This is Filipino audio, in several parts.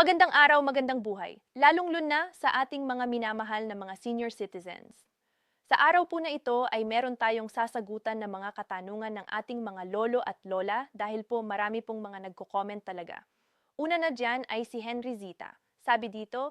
Magandang araw, magandang buhay, lalong-lalo na sa ating mga minamahal na mga senior citizens. Sa araw po na ito ay meron tayong sasagutan ng mga katanungan ng ating mga lolo at lola dahil po marami pong mga nagko-comment talaga. Una na dyan ay si Henry Zita. Sabi dito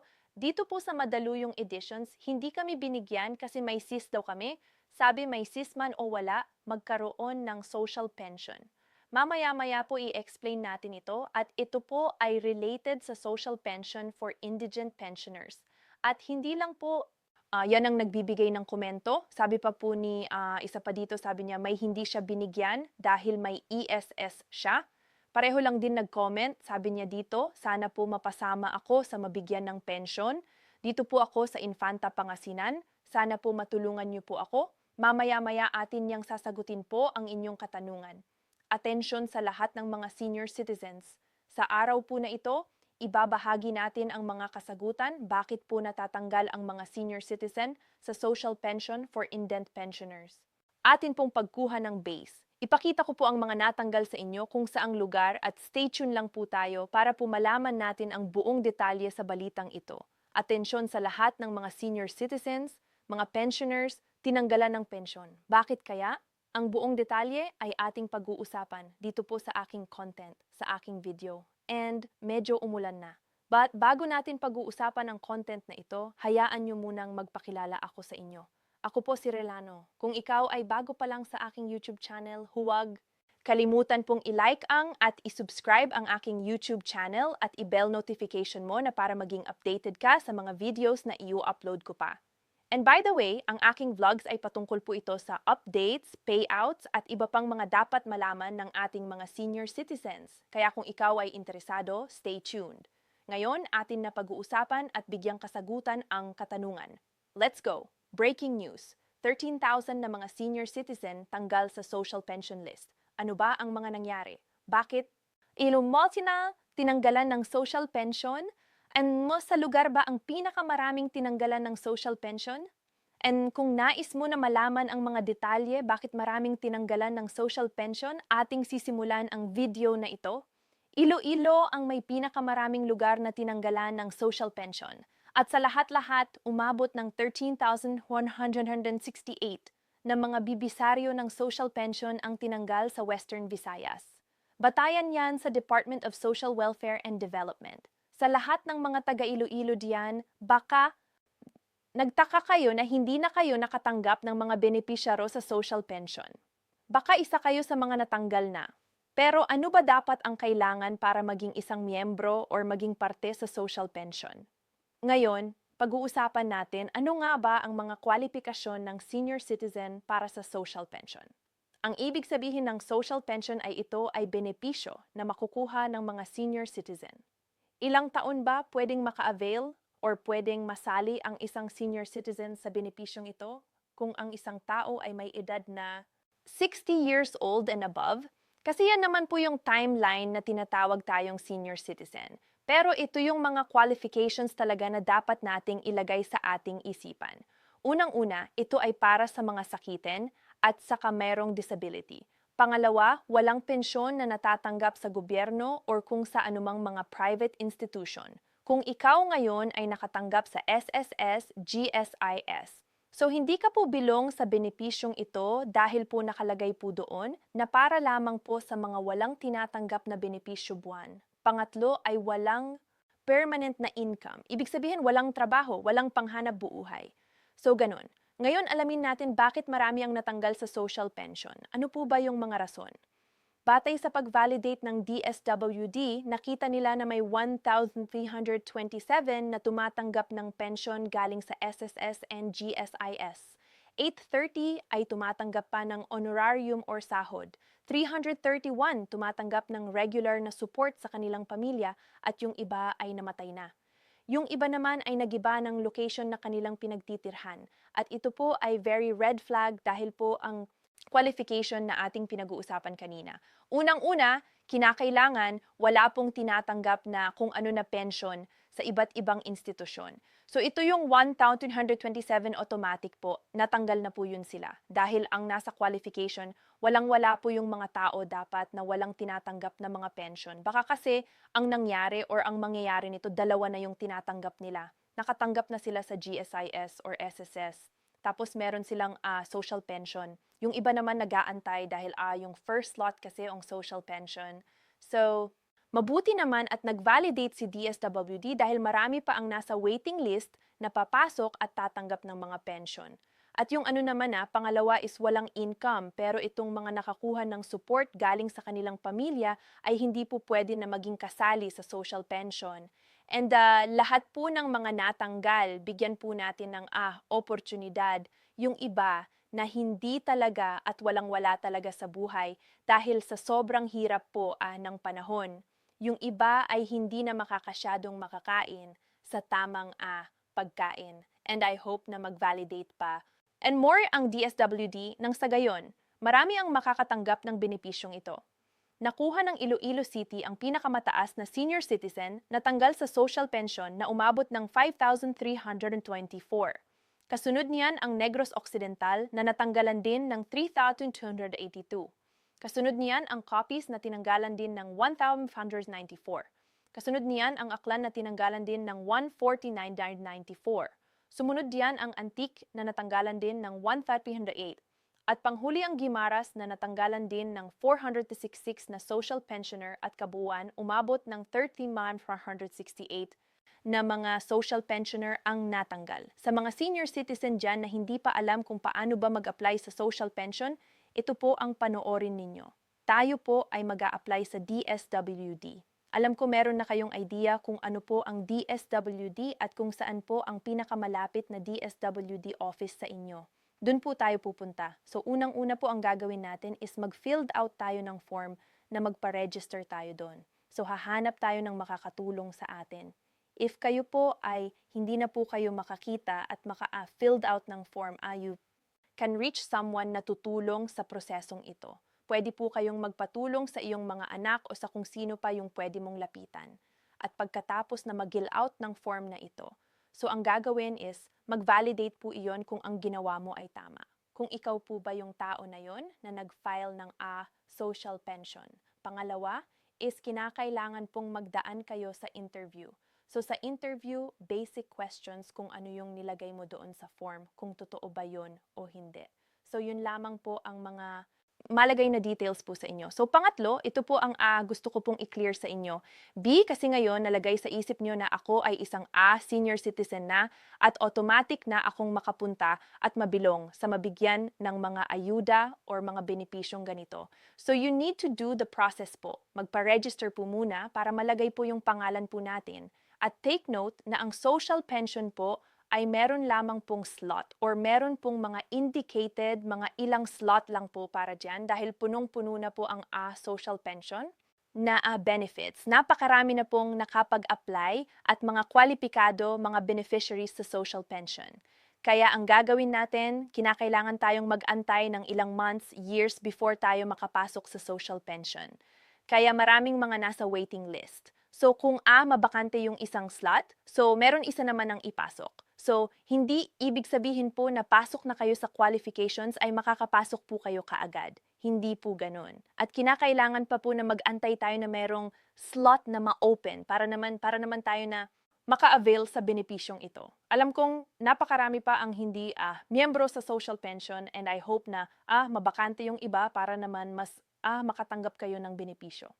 po sa Madaluyong Editions, hindi kami binigyan kasi may sis daw kami. Sabi may sis man o wala, magkaroon ng social pension. Mamaya-maya po i-explain natin ito at ito po ay related sa social pension for indigent pensioners. At hindi lang po yan ang nagbibigay ng komento. Sabi pa po ni isa pa dito, sabi niya may hindi siya binigyan dahil may ESS siya. Pareho lang din nag-comment, sabi niya dito, sana po mapasama ako sa mabigyan ng pension. Dito po ako sa Infanta Pangasinan, sana po matulungan niyo po ako. Mamaya-maya atin niyang sasagutin po ang inyong katanungan. Atensyon sa lahat ng mga senior citizens. Sa araw po na ito, ibabahagi natin ang mga kasagutan bakit po natatanggal ang mga senior citizen sa social pension for indent pensioners. Atin pong pagkuha ng base. Ipakita ko po ang mga natanggal sa inyo kung saang lugar at stay tuned lang po tayo para po malaman natin ang buong detalye sa balitang ito. Atensyon sa lahat ng mga senior citizens, mga pensioners, tinanggalan ng pensyon. Bakit kaya? Ang buong detalye ay ating pag-uusapan dito po sa aking content, sa aking video. And medyo umulan na. But bago natin pag-uusapan ang content na ito, hayaan nyo munang magpakilala ako sa inyo. Ako po si Relano. Kung ikaw ay bago pa lang sa aking YouTube channel, huwag kalimutan pong i-like at i-subscribe ang aking YouTube channel at i-bell notification mo na para maging updated ka sa mga videos na i-upload ko pa. And by the way, ang aking vlogs ay patungkol po ito sa updates, payouts, at iba pang mga dapat malaman ng ating mga senior citizens. Kaya kung ikaw ay interesado, stay tuned. Ngayon, atin na pag-uusapan at bigyang kasagutan ang katanungan. Let's go! Breaking news. 13,000 na mga senior citizen tanggal sa social pension list. Ano ba ang mga nangyari? Bakit? Ilumultina, tinanggalan ng social pension. And mo sa lugar ba ang pinakamaraming tinanggalan ng social pension? And kung nais mo na malaman ang mga detalye bakit maraming tinanggalan ng social pension, ating sisimulan ang video na ito. Iloilo ang may pinakamaraming lugar na tinanggalan ng social pension. At sa lahat-lahat, umabot ng 13,168 na mga bibisaryo ng social pension ang tinanggal sa Western Visayas. Batayan yan sa Department of Social Welfare and Development. Sa lahat ng mga taga-Iloilo diyan, baka nagtaka kayo na hindi na kayo nakatanggap ng mga benepisyaro sa social pension. Baka isa kayo sa mga natanggal na. Pero ano ba dapat ang kailangan para maging isang miyembro or maging parte sa social pension? Ngayon, pag-uusapan natin ano nga ba ang mga kwalifikasyon ng senior citizen para sa social pension. Ang ibig sabihin ng social pension ay ito ay benepisyo na makukuha ng mga senior citizen. Ilang taon ba pwedeng maka-avail or pwedeng masali ang isang senior citizen sa benepisyong ito kung ang isang tao ay may edad na 60 years old and above? Kasi yan naman po yung timeline na tinatawag tayong senior citizen. Pero ito yung mga qualifications talaga na dapat nating ilagay sa ating isipan. Unang-una, ito ay para sa mga sakitin at saka merong disability. Pangalawa, walang pensyon na natatanggap sa gobyerno or kung sa anumang mga private institution. Kung ikaw ngayon ay nakatanggap sa SSS, GSIS. So hindi ka po bilong sa benepisyong ito dahil po nakalagay po doon na para lamang po sa mga walang tinatanggap na benepisyo buwan. Pangatlo ay walang permanent na income. Ibig sabihin walang trabaho, walang panghanap buhay. So ganun. Ngayon, alamin natin bakit marami ang natanggal sa social pension. Ano po ba yung mga rason? Batay sa pag-validate ng DSWD, nakita nila na may 1,327 na tumatanggap ng pension galing sa SSS and GSIS. 830 ay tumatanggap pa ng honorarium or sahod. 331 tumatanggap ng regular na support sa kanilang pamilya at yung iba ay namatay na. Yung iba naman ay nagiba ng location na kanilang pinagtitirhan. At ito po ay very red flag dahil po ang qualification na ating pinag-uusapan kanina. Unang-una, kinakailangan wala pong tinatanggap na kung ano na pension sa iba't ibang institusyon. So ito yung 1,227 automatic po, natanggal na po yun sila. Dahil ang nasa qualification, walang-wala po yung mga tao dapat na walang tinatanggap na mga pension. Baka kasi ang nangyari or ang mangyayari nito, dalawa na yung tinatanggap nila. Nakatanggap na sila sa GSIS or SSS. Tapos meron silang social pension. Yung iba naman nag-aantay dahil yung first slot kasi ang social pension. So, mabuti naman at nag-validate si DSWD dahil marami pa ang nasa waiting list na papasok at tatanggap ng mga pension. At yung ano naman pangalawa is walang income pero itong mga nakakuha ng support galing sa kanilang pamilya ay hindi po pwede na maging kasali sa social pension. And lahat po ng mga natanggal, bigyan po natin ng oportunidad. Yung iba na hindi talaga at walang-wala talaga sa buhay dahil sa sobrang hirap po ng panahon. Yung iba ay hindi na makakasyadong makakain sa tamang pagkain. And I hope na mag-validate pa. And more ang DSWD nang sa gayon, marami ang makakatanggap ng benepisyong ito. Nakuha ng Iloilo City ang pinakamataas na senior citizen na tanggal sa social pension na umabot ng 5,324. Kasunod niyan ang Negros Occidental na natanggalan din ng 3,282. Kasunod niyan ang Copies na tinanggalan din ng 1,594. Kasunod niyan ang Aklan na tinanggalan din ng 149,994. Sumunod diyan ang Antique na natanggalan din ng 1,308. At panghuli ang Guimaras na natanggalan din ng 466 na social pensioner at kabuuan umabot ng 13,468 na mga social pensioner ang natanggal. Sa mga senior citizen dyan na hindi pa alam kung paano ba mag-apply sa social pension, ito po ang panoorin ninyo. Tayo po ay mag-a-apply sa DSWD. Alam ko meron na kayong idea kung ano po ang DSWD at kung saan po ang pinakamalapit na DSWD office sa inyo. Doon po tayo pupunta. So unang-una po ang gagawin natin is mag-filled out tayo ng form na magpa-register tayo doon. So hahanap tayo ng makakatulong sa atin. If kayo po ay hindi na po kayo makakita at maka-filled out ng form, you can reach someone na tutulong sa prosesong ito. Pwede po kayong magpatulong sa iyong mga anak o sa kung sino pa yung pwede mong lapitan. At pagkatapos na mag-fill out ng form na ito, so ang gagawin is mag-validate po iyon kung ang ginawa mo ay tama. Kung ikaw po ba yung tao na yon na nag-file ng social pension. Pangalawa is kinakailangan pong magdaan kayo sa interview. So sa interview, basic questions kung ano yung nilagay mo doon sa form, kung totoo ba yun o hindi. So yun lamang po ang mga malagay na details po sa inyo. So pangatlo, ito po ang gusto ko pong i-clear sa inyo. B, kasi ngayon nalagay sa isip nyo na ako ay isang senior citizen na at automatic na akong makapunta at mabilong sa mabigyan ng mga ayuda or mga benepisyong ganito. So you need to do the process po. Magpa-register po muna para malagay po yung pangalan po natin. At take note na ang social pension po ay meron lamang pong slot or meron pong mga indicated, mga ilang slot lang po para dyan dahil punong-puno na po ang social pension na benefits. Napakarami na pong nakapag-apply at mga kwalipikado, mga beneficiaries sa social pension. Kaya ang gagawin natin, kinakailangan tayong mag-antay ng ilang months, years before tayo makapasok sa social pension. Kaya maraming mga nasa waiting list. So kung mabakante yung isang slot, so meron isa naman ang ipasok. So, hindi ibig sabihin po na pasok na kayo sa qualifications ay makakapasok po kayo kaagad. Hindi po ganun. At kinakailangan pa po na mag-antay tayo na merong slot na ma-open para naman tayo na maka-avail sa benepisyong ito. Alam kong napakarami pa ang hindi miyembro sa social pension and I hope na mabakante yung iba para naman mas makatanggap kayo ng benepisyo.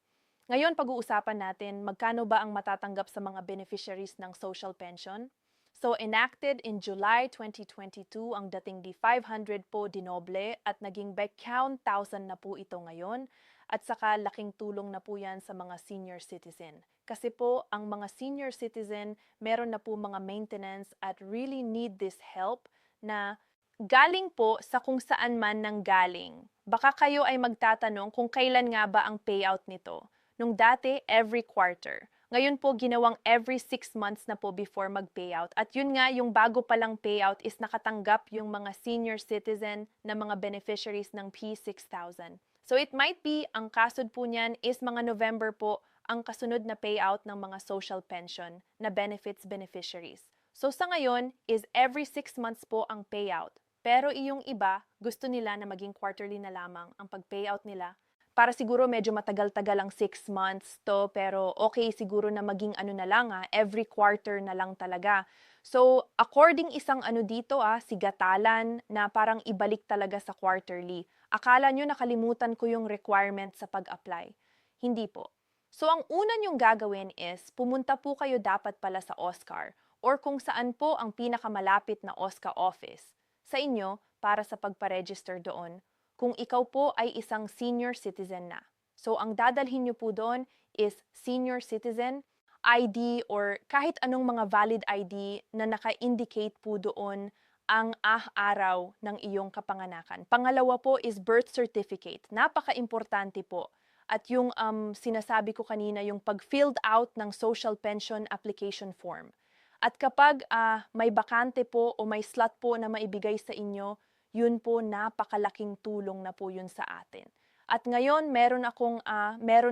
Ngayon, pag-uusapan natin magkano ba ang matatanggap sa mga beneficiaries ng social pension. So, enacted in July 2022 ang dating di 500 po dinoble at naging by count 1,000 na po ito ngayon at saka laking tulong na po yan sa mga senior citizen. Kasi po, ang mga senior citizen, meron na po mga maintenance at really need this help na galing po sa kung saan man nang galing. Baka kayo ay magtatanong kung kailan nga ba ang payout nito. Nung dati, every quarter. Ngayon po, ginawang every 6 months na po before mag-payout. At yun nga, yung bago palang payout is nakatanggap yung mga senior citizen na mga beneficiaries ng P6000. So it might be, ang kasod po niyan is mga November po ang kasunod na payout ng mga social pension na benefits beneficiaries. So sa ngayon is every 6 months po ang payout. Pero iyong iba, gusto nila na maging quarterly na lamang ang pag-payout nila. Para siguro medyo matagal-tagal ang 6 months to, pero okay siguro na maging ano na lang every quarter na lang talaga. So, according isang ano dito sigatalan na parang ibalik talaga sa quarterly. Akala nyo nakalimutan ko yung requirement sa pag-apply. Hindi po. So, ang una nyong gagawin is, pumunta po kayo dapat pala sa OSCAR or kung saan po ang pinakamalapit na OSCA office sa inyo para sa pagparegister doon kung ikaw po ay isang senior citizen na. So, ang dadalhin nyo po doon is senior citizen ID or kahit anong mga valid ID na naka-indicate po doon ang araw ng iyong kapanganakan. Pangalawa po is birth certificate. Napaka-importante po. At yung sinasabi ko kanina, yung pag-filled out ng social pension application form. At kapag may bakante po o may slot po na maibigay sa inyo, yun po napakalaking tulong na po yun sa atin. At ngayon, meron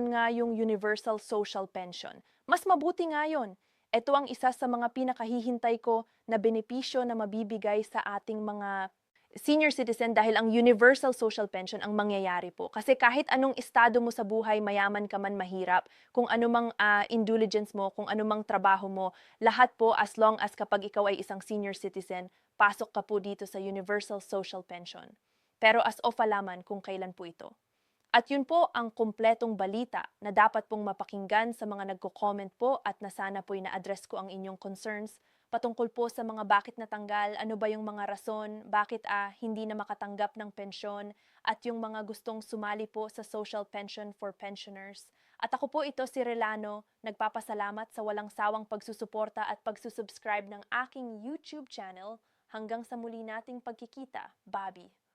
nga yung Universal Social Pension. Mas mabuti nga yun. Ito ang isa sa mga pinakahihintay ko na benepisyo na mabibigay sa ating mga senior citizen dahil ang Universal Social Pension ang mangyayari po. Kasi kahit anong estado mo sa buhay, mayaman ka man, mahirap, kung anumang indulgence mo, kung anumang trabaho mo, lahat po as long as kapag ikaw ay isang senior citizen, pasok ka po dito sa Universal Social Pension. Pero as of alaman kung kailan po ito. At yun po ang kumpletong balita na dapat pong mapakinggan sa mga nagko-comment po at na sana po'y na-address ko ang inyong concerns patungkol po sa mga bakit natanggal, ano ba yung mga rason, bakit hindi na makatanggap ng pensyon, at yung mga gustong sumali po sa Social Pension for Pensioners. At ako po ito si Relano, nagpapasalamat sa walang sawang pagsusuporta at pagsusubscribe ng aking YouTube channel. Hanggang sa muli nating pagkikita, Bobby.